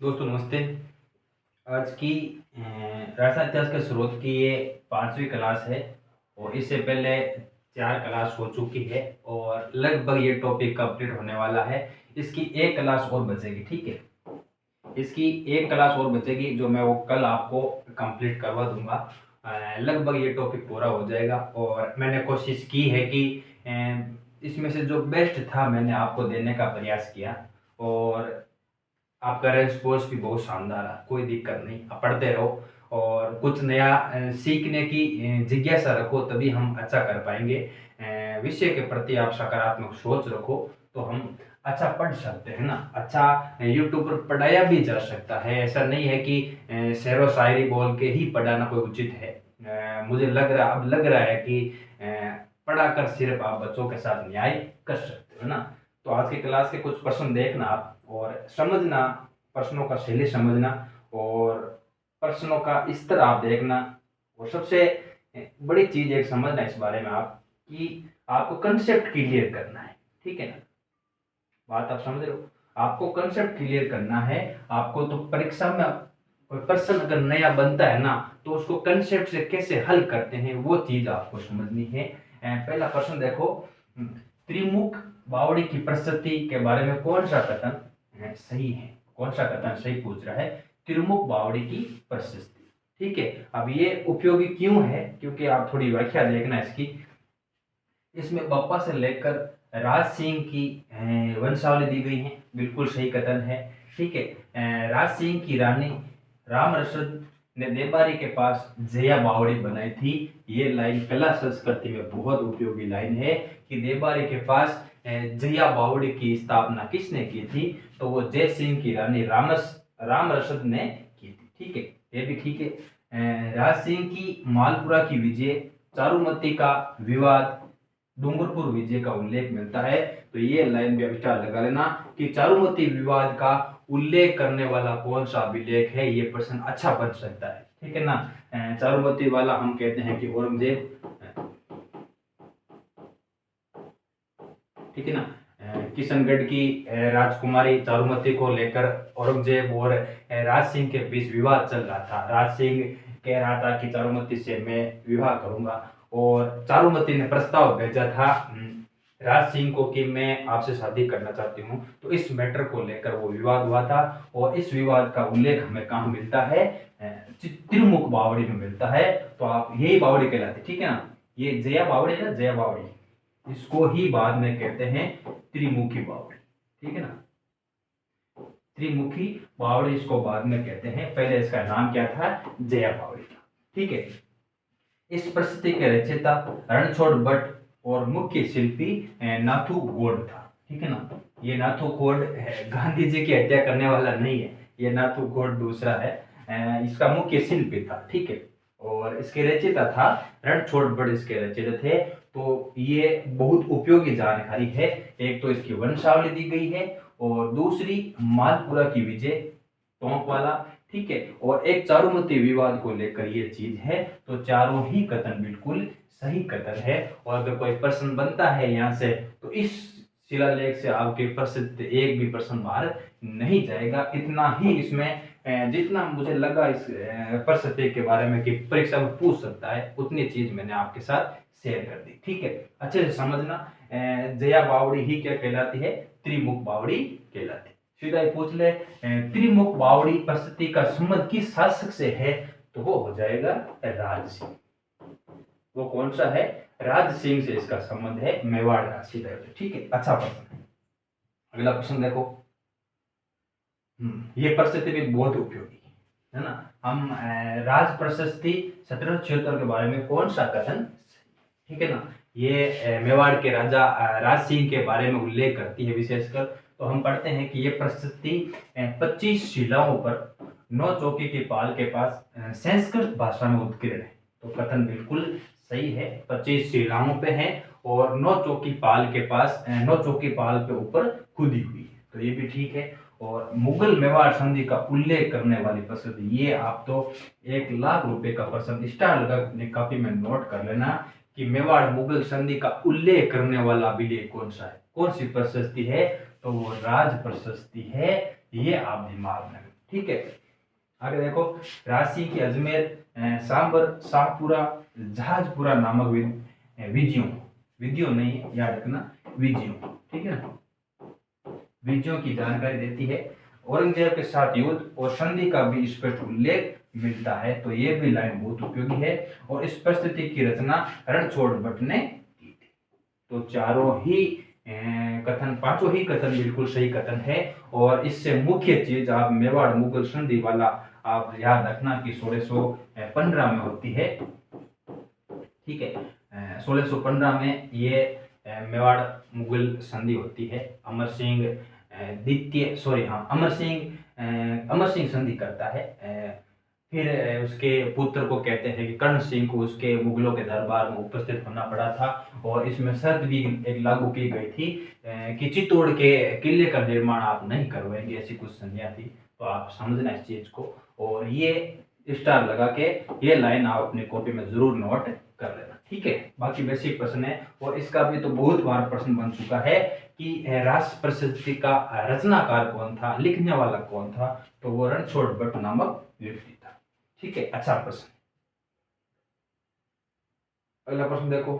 दोस्तों नमस्ते। आज की राजस्थान इतिहास के स्रोत की ये 5वीं क्लास है और इससे पहले 4 क्लास हो चुकी है और लगभग ये टॉपिक कंप्लीट होने वाला है। इसकी एक क्लास और बचेगी, ठीक है। इसकी एक क्लास और बचेगी जो मैं वो कल आपको कंप्लीट करवा दूंगा। लगभग ये टॉपिक पूरा हो जाएगा और मैंने कोशिश की है कि इसमें से जो बेस्ट था मैंने आपको देने का प्रयास किया और आपका रेस्पॉन्स भी बहुत शानदार है। कोई दिक्कत नहीं, आप पढ़ते रहो और कुछ नया सीखने की जिज्ञासा रखो, तभी हम अच्छा कर पाएंगे। विषय के प्रति आप सकारात्मक सोच रखो तो हम अच्छा पढ़ सकते हैं ना। अच्छा यूट्यूब पर पढ़ाया भी जा सकता है, ऐसा नहीं है कि शेरो शायरी बोल के ही पढ़ाना कोई उचित है। मुझे अब लग रहा है कि पढ़ाकर सिर्फ आप बच्चों के साथ न्याय कर सकते हो ना। तो आज की क्लास के कुछ प्रश्न देखना आप और समझना, प्रश्नों का शैली समझना और प्रश्नों का स्तर आप देखना। और सबसे बड़ी चीज एक समझना इस बारे में आप कि आपको कंसेप्ट क्लियर करना है, ठीक है ना। बात आप समझ रहे हो, आपको कंसेप्ट क्लियर करना है। आपको तो परीक्षा में कोई प्रश्न अगर नया बनता है ना तो उसको कंसेप्ट से कैसे हल करते हैं वो चीज आपको समझनी है। पहला प्रश्न देखो, त्रिमुख बावड़ी की प्रस्तुति के बारे में कौन सा कथन सही है। कौन सा कथन सही पूछ रहा है, त्रिमुख बावड़ी की प्रशस्ति, ठीक है। अब ये उपयोगी क्यों है, क्योंकि आप थोड़ी व्याख्या देखना इसकी। इसमें बप्पा से लेकर राज सिंह की वंशावली दी गई है, बिल्कुल सही कथन है, ठीक है। राज सिंह की रानी राम रसद ने देबारी के पास जया बावड़ी बनाई थी। ये लाइन कला संस्कृति में बहुत उपयोगी लाइन है कि देबारी के पास जया बावड़ी की स्थापना किसने की थी, तो वो जय सिंह की रानी राम रसद ने की थी, ठीक है। ये भी ठीक है। राज सिंह की मालपुरा की विजय, चारुमती का विवाद, डूंगरपुर विजय का उल्लेख मिलता है। तो ये लाइन भी विचार लगा लेना कि चारुमती विवाद का उल्लेख करने वाला कौन सा अभिलेख है। ये प्रश्न अच्छा बन सकता है, ठीक है ना। चारुमती वाला हम कहते हैं कि औरंगजेब, ठीक है ना। किशनगढ़ की राजकुमारी चारुमती को लेकर औरंगजेब और राज सिंह के बीच विवाद चल रहा था। राज सिंह कह रहा था कि चारुमती से मैं विवाह करूंगा और चारुमती ने प्रस्ताव भेजा था राज सिंह को कि मैं आपसे शादी करना चाहती हूँ। तो इस मैटर को लेकर वो विवाद हुआ था और इस विवाद का उल्लेख हमें कहाँ मिलता है, त्रिमुख बावड़ी में मिलता है। तो आप यही बावड़ी कहलाती, ठीक है ना। ये जया बावड़ी है ना, जया बावड़ी, इसको ही बाद में कहते हैं त्रिमुखी बावड़ी, ठीक है ना। त्रिमुखी बावड़ी इसको बाद में कहते हैं, पहले इसका नाम क्या था, जया बावड़ी था, ठीक है। इस प्रस्तुति के रचयिता रणछोड़ भट्ट और मुख्य शिल्पी नाथू गोड था, ठीक है ना। ये नाथू गोड गांधी जी की हत्या करने वाला नहीं है, ये नाथू गोड दूसरा है। इसका मुख्य शिल्पी था, ठीक है। और इसके रचयिता था रणछोड़ भट्ट, इसके रचयिता थे। तो ये बहुत उपयोगी जानकारी है। एक तो इसकी वंशावली दी गई है और दूसरी मालपुरा की विजय, टोंक वाला, ठीक है। और एक चारुमती विवाद को लेकर ये चीज है। तो चारों ही कथन बिल्कुल सही कथन है। और अगर कोई प्रश्न बनता है यहाँ से तो इस शिलालेख से आपके प्रश्न एक भी प्रश्न बाहर नहीं जाएगा। इतना ही इसमें जितना मुझे लगा इस प्रश्न के बारे में कि परीक्षा में पूछ सकता है, उतनी चीज मैंने आपके साथ शेयर कर दी, ठीक है। अच्छे से समझना, जया बावड़ी ही क्या कहलाती है, त्रिमुख बावड़ी कहलाती है। सीधा ही पूछ ले, त्रिमुख बावड़ी प्रस्तुति का संबंध किस शासक से है, तो वो हो जाएगा राज सिंह। वो कौन सा है, राज सिंह से इसका संबंध है, मेवाड़ का, सीधा, ठीक है। अच्छा प्रश्न है। अगला प्रश्न देखो, ये प्रस्तुति भी बहुत उपयोगी है ना। हम राज प्रशस्ति 1776 के बारे में कौन सा कथन, ठीक है ना। ये मेवाड़ के राजा राज सिंह के बारे में उल्लेख करती है विशेषकर। तो हम पढ़ते हैं कि ये प्रस्तुति 25 शिलाओं पर 9 चौकी की पाल के पास संस्कृत भाषा में उत्कीर्ण है। तो कथन बिल्कुल सही है, 25 शिलाओं पे है और 9 चौकी पाल के पास 9 चौकी पाल के ऊपर खुदी हुई है, तो ये भी ठीक है। और मुगल मेवाड़ संधि का उल्लेख करने वाली प्रस्तुति, ये आप तो 1,00,000 रुपए का प्रश्न स्टार लगा अपनी कॉपी में नोट कर लेना कि मेवाड़ मुगल संधि का उल्लेख करने वाला अभिलेख कौन सा है, कौन सी प्रशस्ति है, तो वो राज प्रशस्ति है। ये आप दिमाग में, ठीक है। आगे देखो, राशि की अजमेर, सांबर, शाहपुरा, जहाजपुरा नामक विजयों, विधियों नहीं याद रखना, विजयों, ठीक है ना, विजयों की जानकारी देती है। औरंगजेब के साथ युद्ध और संधि का भी स्पष्ट उल्लेख मिलता है, तो ये भी लाइन बहुत उपयोगी है। और इस परिस्थिति की रचना रणछोड़ भट्ट ने की थी। तो चारों ही कथन, पांचों ही कथन बिल्कुल सही कथन है। और इससे मुख्य चीज आप मेवाड़ मुगल संधि वाला आप याद रखना कि 1615 में होती है, ठीक है। 1615 में ये मेवाड़ मुगल संधि होती है। अमर सिंह द्वितीय, सॉरी हाँ, अमर सिंह संधि करता है। फिर उसके पुत्र को कहते हैं कि कर्ण सिंह को उसके मुगलों के दरबार में उपस्थित होना पड़ा था। और इसमें शर्त भी एक लागू की गई थी कि चित्तौड़ के किले का निर्माण आप नहीं करवाएंगे, ऐसी कुछ संधियां थी। तो आप समझना इस चीज को, और ये स्टार लगा के ये लाइन आप अपनी कॉपी में जरूर नोट कर लेना, ठीक है। बाकी बेसिक प्रश्न है, और इसका भी तो बहुत बार प्रश्न बन चुका है कि राष्ट्र प्रशस्ति का रचनाकार कौन था, लिखने वाला कौन था, तो वो रणछोड़ भट्ट नामक व्यक्ति था, ठीक है। अच्छा प्रश्न, अगला प्रश्न देखो।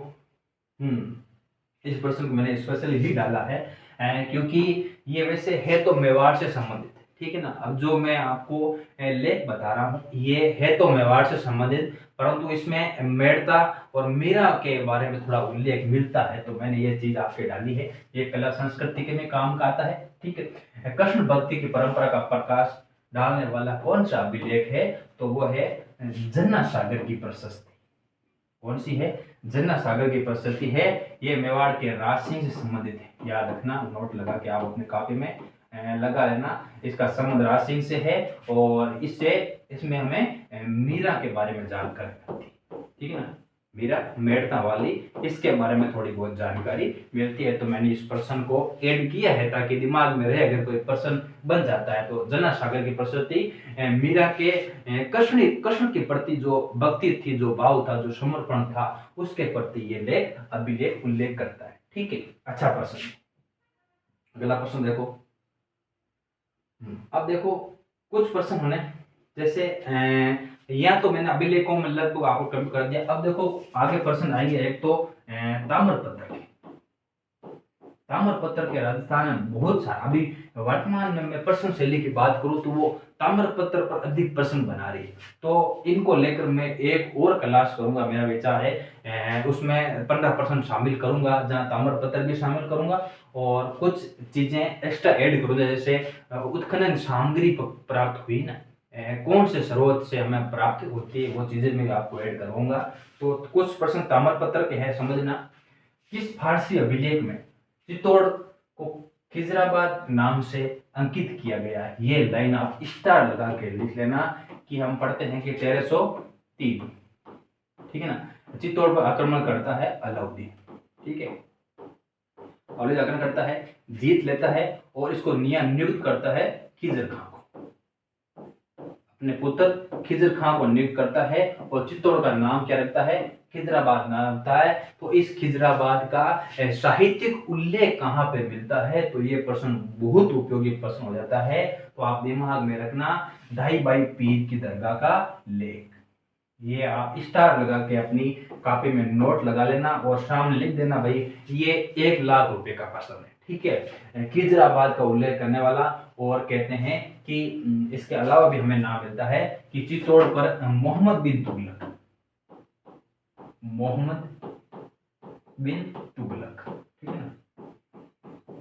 इस प्रश्न को मैंने स्पेशली ही डाला है क्योंकि ये वैसे है तो मेवाड़ से संबंधित, ठीक है ना। अब जो मैं आपको लेख बता रहा हूँ ये है तो मेवाड़ से संबंधित, परंतु इसमें मेड़ता और मीरा के बारे में थोड़ा उल्लेख मिलता है, तो मैंने ये चीज आपके डाली है। ये कला संस्कृति के में काम का आता है, ठीक है। कृष्ण भक्ति की परंपरा का प्रकाश डालने वाला कौन सा अभिलेख है, तो वो है जन्ना सागर की प्रशस्ति। कौन सी है? जन्ना सागर की प्रशस्ति है। ये मेवाड़ के राज सिंह से संबंधित है, याद रखना, नोट लगा के आप अपने कॉपी में लगा लेना। इसका संबंध राज सिंह से है, और इसमें हमें मीरा के बारे में जानकारी मिलती है, ठीक है ना। मीरा मेड़ता वाली, इसके बारे में थोड़ी बहुत जानकारी मिलती है। तो मैंने इस प्रश्न को ऐड किया है ताकि दिमाग में रहे, अगर कोई प्रश्न बन जाता है तो। जन्ना सागर की प्रशस्ति मीरा के कृष्ण के प्रति जो भक्ति थी, जो भाव था, जो समर्पण था, उसके प्रति ये लेख अभिलेख उल्लेख करता है, ठीक है। अच्छा प्रश्न, अगला प्रश्न देखो। अब देखो कुछ प्रश्न होने जैसे या तो मैंने अभिलेखों में लगभग आपको कम कर दिया। अब देखो आगे प्रश्न आएंगे, एक तो ताम्रपत्र के, ताम्रपत्र के राजस्थान में बहुत सारा, अभी वर्तमान में मैं प्रश्न शैली की बात करूं तो वो ताम्रपत्र पर अधिक प्रश्न बना रही है। तो इनको लेकर मैं एक और क्लास करूंगा, मेरा विचार है उसमें 15% शामिल करूंगा, जहां ताम्रपत्र भी शामिल करूंगा और कुछ चीजें एक्स्ट्रा ऐड करूंगा, जैसे उत्खनन सामग्री प्राप्त हुई ना, कौन से स्रोत से हमें प्राप्त होती है, वो चीजें मैं आपको ऐड करूंगा। तो कुछ प्रश्न ताम्रपत्र के हैं, समझना। किस फारसी अभिलेख में चित्तौड़ को खिजराबाद नाम से अंकित किया गया है? ये लाइन आप स्टार लगा के लिख लेना कि हम पढ़ते हैं कि 1303, ठीक है ना। चित्तौड़ पर आक्रमण करता है अलाउद्दीन, ठीक है। और आक्रमण करता है, जीत लेता है, और इसको नियुक्त करता है खिजर खां को, अपने पुत्र खिजर खां को नियुक्त करता है। और चित्तौड़ का नाम क्या रखता है? खिजराबाद नाम रखता है। तो इस खिजराबाद का साहित्यिक उल्लेख कहाँ पे मिलता है? तो ये प्रश्न बहुत उपयोगी प्रश्न हो जाता है। तो आप दिमाग में रखना, ढाई बाई पीर की दरगाह का लेख, ये आप स्टार लगा के अपनी कॉपी में नोट लगा लेना और सामने लिख देना, भाई ये 1 लाख रुपए का प्रश्न है, ठीक है। खिजराबाद का उल्लेख करने वाला। और कहते हैं कि इसके अलावा भी हमें नाम मिलता है कि चित्तौड़ पर मोहम्मद बिन तुगलक, मोहम्मद बिन तुगलक, ठीक है ना,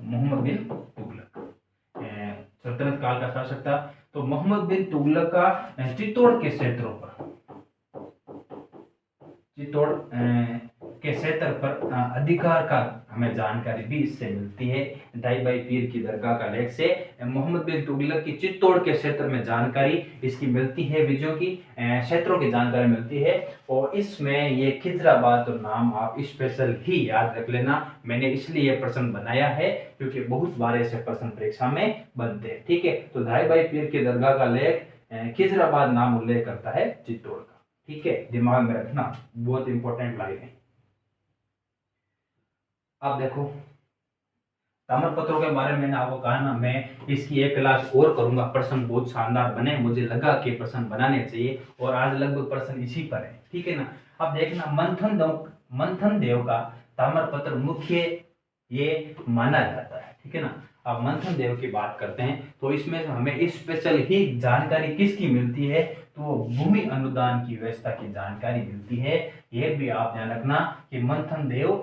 मोहम्मद बिन तुगलक सल्तनत काल का शासक था। तो मोहम्मद बिन तुगलक का चित्तौड़ के क्षेत्रों पर, चित्तौड़ के क्षेत्र पर अधिकार का हमें जानकारी भी इससे मिलती है। ढाई बाई पीर की दरगाह का लेख से मोहम्मद बिन तुगलक की चित्तौड़ के क्षेत्र में जानकारी इसकी मिलती है, विजयों की क्षेत्रों की जानकारी मिलती है। और इसमें ये खिजराबाद तो नाम आप स्पेशल ही याद रख लेना, मैंने इसलिए प्रश्न बनाया है क्योंकि बहुत बार ऐसे प्रश्न परीक्षा में बनते हैं, ठीक है। तो ढाई बाई पीर की दरगाह का लेख खिजराबाद नाम उल्लेख करता है चित्तौड़ का, ठीक है, दिमाग में रखना, बहुत इंपॉर्टेंट लाइन है। अब देखो ताम्रपत्रों के बारे में मैंने आपको कहा ना, मैं इसकी एक क्लास और करूंगा। प्रश्न बहुत शानदार बने, मुझे लगा कि प्रश्न बनाने चाहिए, और आज लगभग प्रश्न इसी पर है, ठीक है ना। अब देखना, मंथन देव का ताम्रपत्र मुख्य ये माना जाता है, ठीक है ना। अब मंथन देव की बात करते हैं तो इसमें हमें स्पेशल ही जानकारी किसकी मिलती है, तो भूमि अनुदान की व्यवस्था की जानकारी मिलती है। यह भी आप ध्यान रखना कि मंथन देव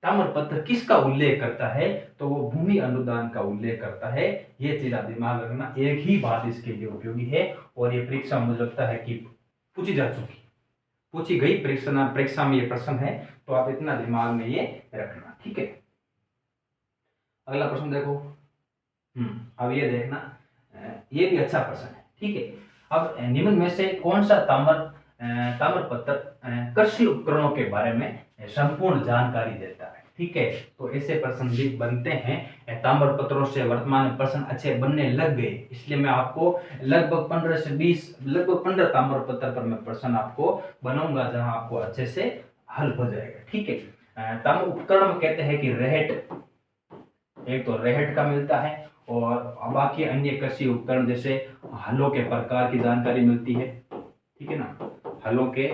ताम्रपत्र किसका उल्लेख करता है, तो वो भूमि अनुदान का उल्लेख करता है। ये चीज आप दिमाग रखना, एक ही बात इसके लिए उपयोगी है, और ये परीक्षा मुझे लगता है कि पूछी गई परीक्षा में ये प्रश्न है, तो आप इतना दिमाग में ये रखना, ठीक है। अगला प्रश्न देखो। अब ये देखना, ये भी अच्छा प्रश्न है, ठीक है। अब निम्न में से कौन सा ताम्रपत्र कृषि उपकरणों के बारे में संपूर्ण जानकारी देता है, ठीक है। तो ऐसे प्रश्न भी बनते हैं। ताम्रपत्रों से वर्तमान में प्रश्न अच्छे बनने लग गए, इसलिए मैं आपको लगभग 15 से 20 लगभग 15 ताम्रपत्र पर मैं प्रश्न आपको बनाऊंगा, जहां आपको अच्छे से हल हो जाएगा, ठीक है। ताम्र उपकरण में कहते हैं कि रेहट, एक तो रेहट का मिलता है, और बाकी अन्य कृषि उपकरण जैसे हलों के प्रकार की जानकारी मिलती है, ठीक है ना। हलों के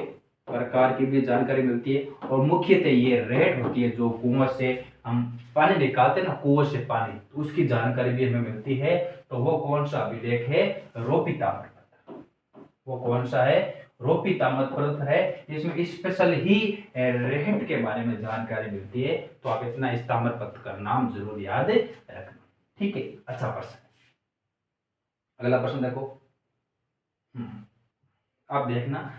प्रकार की भी जानकारी मिलती है, और मुख्यतः ये रेहट होती है जो कुआं से हम पानी निकालते हैं ना, कुआं से पानी, तो उसकी जानकारी भी हमें मिलती है। तो वो कौन सा अभिलेख है, रोपी ताम्रपत्र। वो कौन सा है, रोपी ताम्रपत्र है। इसमें स्पेशल ही रेहट के बारे में जानकारी मिलती है। तो आप इतना इस ताम्रपत्र का नाम जरूर याद रखना, ठीक है। अच्छा प्रश्न। अगला प्रश्न देखो। अब देखना,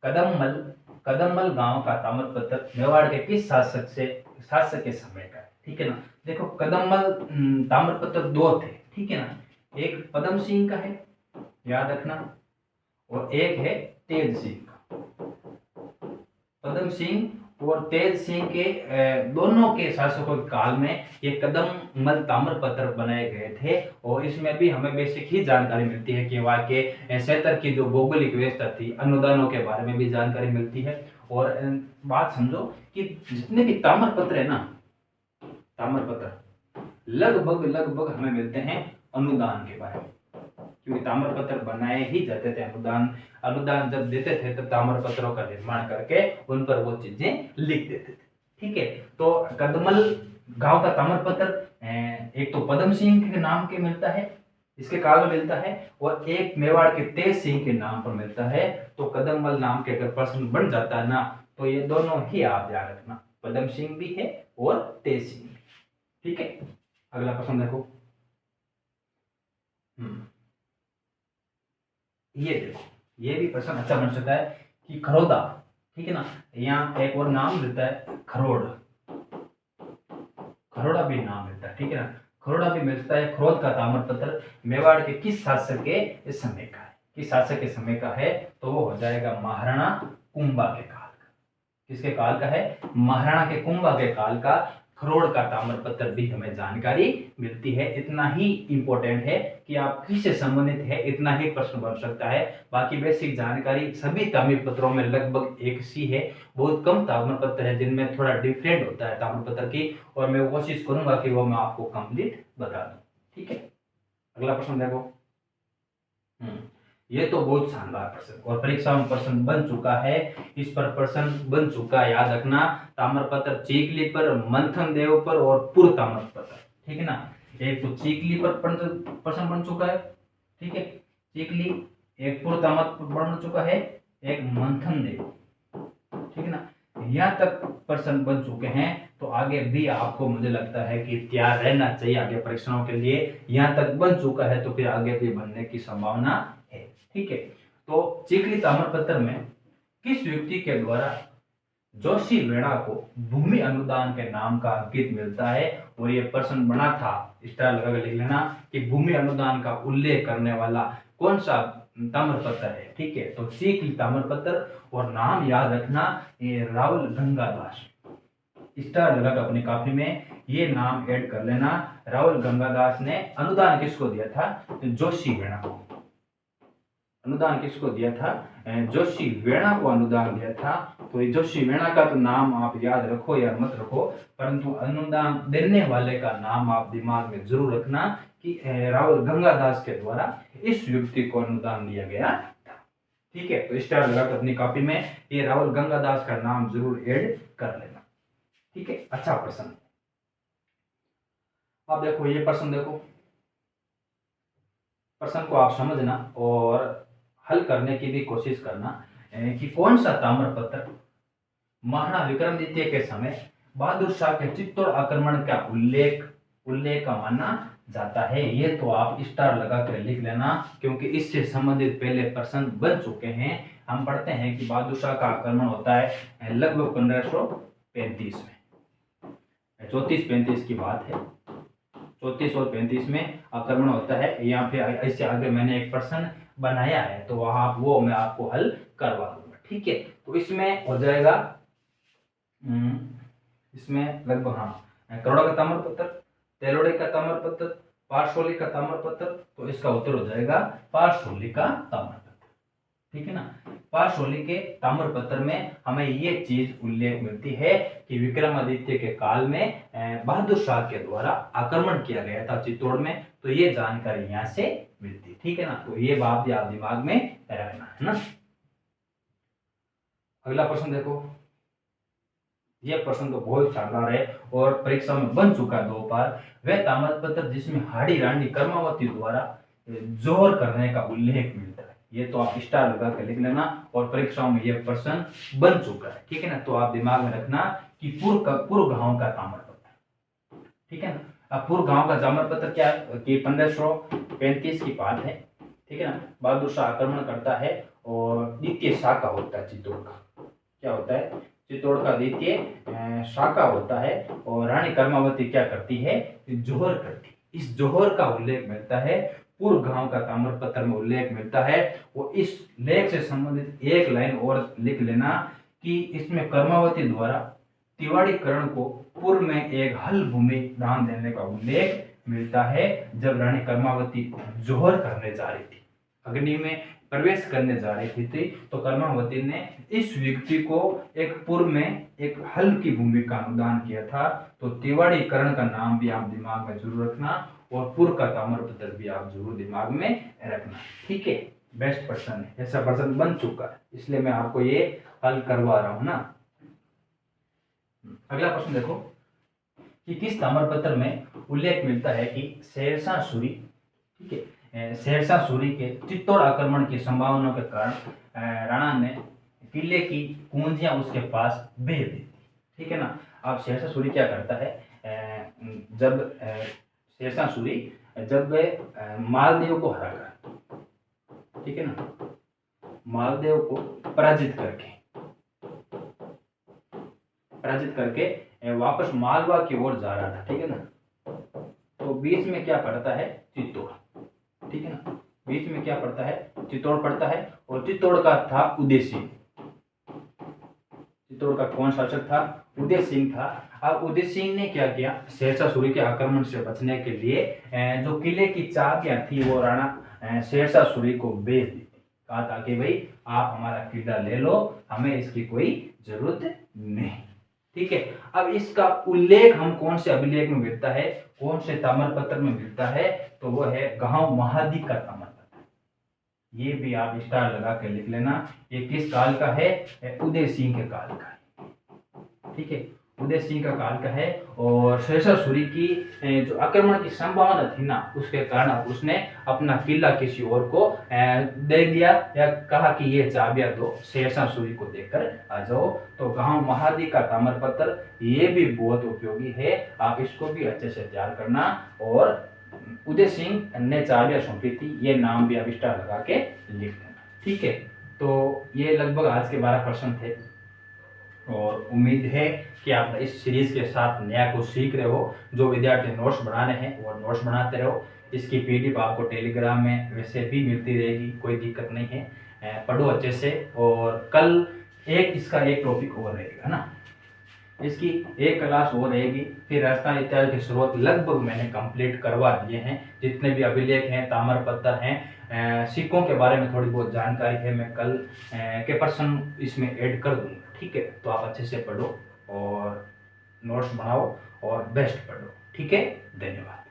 कदममल गांव का ताम्रपत्र मेवाड़ के किस शासक के समय का है, ठीक है ना। देखो, कदममल ताम्रपत्र दो थे, ठीक है ना। एक पदम सिंह का है, याद रखना, और एक है तेज सिंह का। पदम सिंह और तेज सिंह के दोनों के शासकों के काल में ये कदममल ताम्रपत्र बनाए गए थे, और इसमें भी हमें बेसिक ही जानकारी मिलती है कि वहाँ के क्षेत्र की जो भौगोलिक व्यवस्था थी, अनुदानों के बारे में भी जानकारी मिलती है। और बात समझो कि जितने भी ताम्रपत्र है ना, ताम्रपत्र लगभग हमें मिलते हैं अनुदान के बारे में, क्योंकि ताम्रपत्र बनाए ही जाते थे। अनुदान जब देते थे तब ताम्रपत्रों का निर्माण करके उन पर वो चीजें लिख देते थे, ठीक है। तो कदमल गांव का ताम्रपत्र एक तो पदम सिंह के नाम के मिलता है, इसके काल में मिलता है, और एक मेवाड़ के तेज सिंह के नाम पर मिलता है। तो कदमल नाम के अगर प्रश्न बन जाता है ना, तो ये दोनों ही आप ध्यान रखना, पदम सिंह भी है और तेज सिंह भी, ठीक है। अगला प्रश्न देखो। ये देखो, ये भी प्रश्न अच्छा बन सकता है कि खरोदा, ठीक है ना। यहाँ एक और नाम मिलता है खरोड़ा भी नाम मिलता है, ठीक है ना। खरोड़ा भी मिलता है। खरोद का ताम्रपत्र मेवाड़ के किस शासक के समय का है, किस शासक के समय का है, तो वो हो जाएगा महाराणा कुंभा के काल का। किसके काल का है, महाराणा के कुंभा के काल का खरोड़ का ताम्रपत्र भी हमें जानकारी मिलती है। इतना ही इंपॉर्टेंट है कि आप किससे संबंधित है, इतना ही प्रश्न बन सकता है। बाकी बेसिक जानकारी सभी ताम्रपत्रों में लगभग एक सी है। बहुत कम ताम्रपत्र है जिनमें थोड़ा डिफरेंट होता है ताम्रपत्र की, और मैं कोशिश करूंगा कि वो मैं आपको कंप्लीट बता दूं, ठीक है। अगला प्रश्न देखो। ये तो बहुत शानदार प्रश्न, और परीक्षा में प्रश्न बन चुका है, इस पर प्रश्न बन चुका है, याद रखना। ताम्रपत्र चीकली पर, मंथन देव पर, और पुर ताम्रपत्र, ठीक है ना। एक तो चीकली पर प्रश्न बन चुका है, ठीक है, चीकली। एक पुर ताम्रपत्र बन चुका है, एक मंथन देव, ठीक है ना। यहाँ तक प्रश्न बन चुके हैं, तो आगे भी आपको मुझे लगता है कि तैयार रहना चाहिए आगे परीक्षाओं के लिए। यहाँ तक बन चुका है तो फिर आगे भी बनने की संभावना है, ठीक है। तो चीकली ताम्रपत्र में किस व्यक्ति के द्वारा जोशी वेणा को भूमि अनुदान के नाम का अंकित मिलता है, और ये प्रश्न बना था, स्टार लगा लिख लेना कि भूमि अनुदान का उल्लेख करने वाला कौन सा ताम्रपत्र है, ठीक है। तो चीकली ताम्रपत्र, और नाम याद रखना, ये रावल गंगादास। स्टार लगा अपनी कॉपी में ये नाम ऐड कर लेना। रावल गंगादास ने अनुदान किसको दिया था, जोशी वेणा को। अनुदान किसको दिया था? जोशी वेणा को अनुदान दिया था। तो ये जोशी वेणा का तो नाम आप याद रखो या मत रखो, परंतु अनुदान देने वाले का नाम आप दिमाग में जरूर रखना कि राहुल गंगादास के द्वारा इस व्यक्ति को अनुदान दिया गया था। ठीक है, तो स्टार लगाकर अपनी कॉपी में ये राहुल गंगादास का नाम जरूर ऐड कर लेना। ठीक है, अच्छा प्रश्न। अब देखो ये प्रश्न, देखो प्रश्न को आप समझना और हल करने की भी कोशिश करना कि कौन सा ताम्रपत्र महाराणा विक्रमादित्य के समय बहादुर शाह के चित्तौड़ आक्रमण का उल्लेख का माना जाता है। ये तो आप स्टार लगा कर लिख लेना, क्योंकि इससे संबंधित पहले प्रश्न बन चुके हैं। हम पढ़ते हैं कि बहादुर शाह का आक्रमण होता है लगभग 1535 में, 34-35 की बात है। 34 और 35 में आक्रमण होता है। यहाँ पे इससे आगे मैंने एक प्रश्न बनाया है, तो वहां वो मैं आपको हल करवा दूंगा। ठीक है, तो इसमें हो जाएगा, इसमें लगभग करोड़ा का ताम्रपत्र, तेलोड़े का ताम्रपत्र, पारसोली का ताम्रपत्र, तो इसका उत्तर हो जाएगा पारसोली का ताम्रपत्र। ठीक है ना, पारसोली के ताम्रपत्र में हमें ये चीज उल्लेख मिलती है कि विक्रमादित्य के काल में बहादुर शाह के द्वारा आक्रमण किया गया था चित्तौड़ में, तो ये जानकारी यहाँ से मिलती। ठीक है ना, तो ये बात भी आप दिमाग में रखना है ना। अगला प्रश्न देखो, ये प्रश्न तो बहुत शानदार है और परीक्षा में बन चुका है 2 बार। वह ताम्रपत्र जिसमें हाड़ी रानी कर्मावती द्वारा जोहर करने का उल्लेख मिलता है। ये तो आप स्टार लगा कर लिख लेना और परीक्षाओं में ये प्रश्न बन चुका है। ठीक है ना, तो आप दिमाग में रखना कि पूर्व गांव का ताम्रपत्र। ठीक है ना, अब पूर्व गांव का ताम्रपत्र क्या है कि 1535 की बात है। ठीक है ना, बहादुर शाह आक्रमण करता है और द्वितीय शाखा होता है चित्तौड़ का। क्या होता है? चित्तौड़ का द्वितीय शाखा होता है और रानी कर्मावती क्या करती है? जोहर करती। इस जोहर का उल्लेख मिलता है पूर्व गांव का ताम्रपत्र में उल्लेख मिलता है। वो इस लेख से संबंधित एक लाइन और लिख लेना कि इसमें कर्मावती द्वारा तिवाड़ीकरण को पूर्व में एक हल भूमि दान देने का उल्लेख मिलता है। जब रानी कर्मावती जोहर करने जा रही थी, अग्नि में प्रवेश करने जा रही थी, तो कर्मावती ने इस व्यक्ति को एक पूर्व में एक हल की भूमि का अनुदान किया था। तो तिवाड़ीकरण का नाम भी आप दिमाग में जरूर रखना और पूर्व का ताम्रपत्र भी आप जरूर दिमाग में रखना। ठीक है, बेस्ट प्रश्न है, ऐसा प्रश्न बन चुका है, इसलिए मैं आपको ये हल करवा रहा हूं ना। अगला प्रश्न देखो कि किस ताम्रपत्र में उल्लेख मिलता है कि शेरशाह सूरी, ठीक है, शेरशाह सूरी के चित्तौड़ आक्रमण की संभावना के कारण राणा ने किले की कुंजियां उसके पास भेज दी। ठीक है ना, अब शेरशाह सूरी क्या करता है? जब शेरशाह सूरी जब मालदेव को हराकर, ठीक है ना, मालदेव को पराजित करके वापस मालवा की ओर जा रहा था। ठीक है ना, तो बीच में क्या पड़ता है? चित्तौड़। ठीक है ना, बीच में क्या पड़ता है? चित्तौड़ पड़ता है और चित्तौड़ का था उदय सिंह। चित्तौड़ का कौन शासक था? उदय सिंह था। अब उदय सिंह ने क्या किया? शेरशाह सूरी के आक्रमण से बचने के लिए जो किले की चाबियां थी वो राणा शेरशाह सूरी को भेज दी। कहा था कि भाई आप हमारा किला ले लो, हमें इसकी कोई जरूरत नहीं। ठीक है, अब इसका उल्लेख हम कौन से अभिलेख में मिलता है, कौन से ताम्रपत्र में मिलता है? तो वो है गांव महादी का ताम्रपत्र। ये भी आप स्टार लगा के लिख लेना। ये किस काल का है? उदय सिंह के काल का है। ठीक है, उदय सिंह का काल का है और शेरशाह सूरी की जो आक्रमण की संभावना थी ना, उसके कारण उसने अपना किला किसी और को दे दिया या कहा कि ये चाबियां दो, शेरशाह सूरी को देकर आ जाओ। तो गांव महादी का ताम्रपत्र ये भी बहुत उपयोगी है, आप इसको भी अच्छे से तैयार करना। और उदय सिंह ने चाबियां सौंपी थी, ये नाम भी आप स्टार लगा के लिख देना। ठीक है, तो ये लगभग आज के 12 प्रश्न थे और उम्मीद है कि आप इस सीरीज के साथ नया कुछ सीख रहे हो। जो विद्यार्थी नोट्स बनाने हैं वो नोट्स बनाते रहो। इसकी पीडीएफ आपको टेलीग्राम में वैसे भी मिलती रहेगी, कोई दिक्कत नहीं है। पढ़ो अच्छे से और कल इसका एक टॉपिक और रहेगा ना। इसकी एक क्लास और रहेगी। फिर राजस्थान इतिहास के स्रोत लगभग मैंने कंप्लीट करवा दिए हैं, जितने भी अभिलेख हैं, ताम्रपत्र हैं, सिक्कों के बारे में थोड़ी बहुत जानकारी है, मैं कल के पर्सन इसमें ऐड कर दूंगा। ठीक है, तो आप अच्छे से पढ़ो और नोट्स बनाओ और बेस्ट पढ़ो। ठीक है, धन्यवाद।